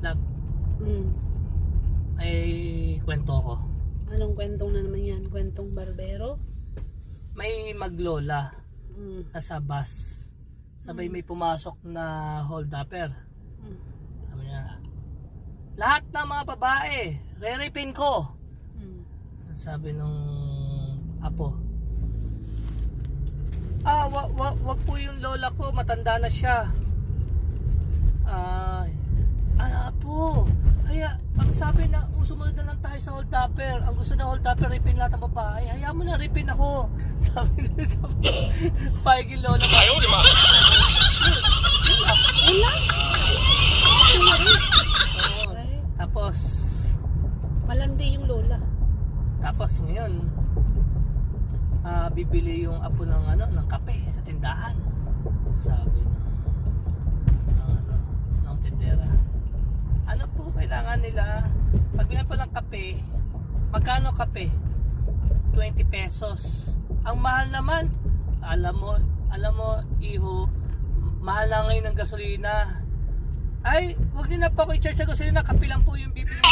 Love, may kwento ko. Anong kwentong na naman yan? Kwentong barbero? May maglola nasa bus. Sabay may pumasok na hold-upper. Sabi niya, lahat ng mga babae, re-rapin ko. Sabi nung apo, wag po yung lola ko, matanda na siya. Apo, kaya ang sabi na sumunod na lang tayo sa hold-upper. Ang gusto na hold-upper, ripin lahat ng babae. Hayaan mo na, ripin ako. Sabi nito, pahigil lola. Ayaw, di ba? Tapos Malandi yung lola. Tapos ngayon, bibili yung apo ng kape sa tindahan. Sabi ng tindera, ano po kailangan nila? Pagbilan po ng kape, magkano kape? 20 pesos. Ang mahal naman, alam mo iho, mahal na ngayon ng gasolina. Ay, wag niyo na po ako i-charge sa gasolina, kape lang po yung bibili.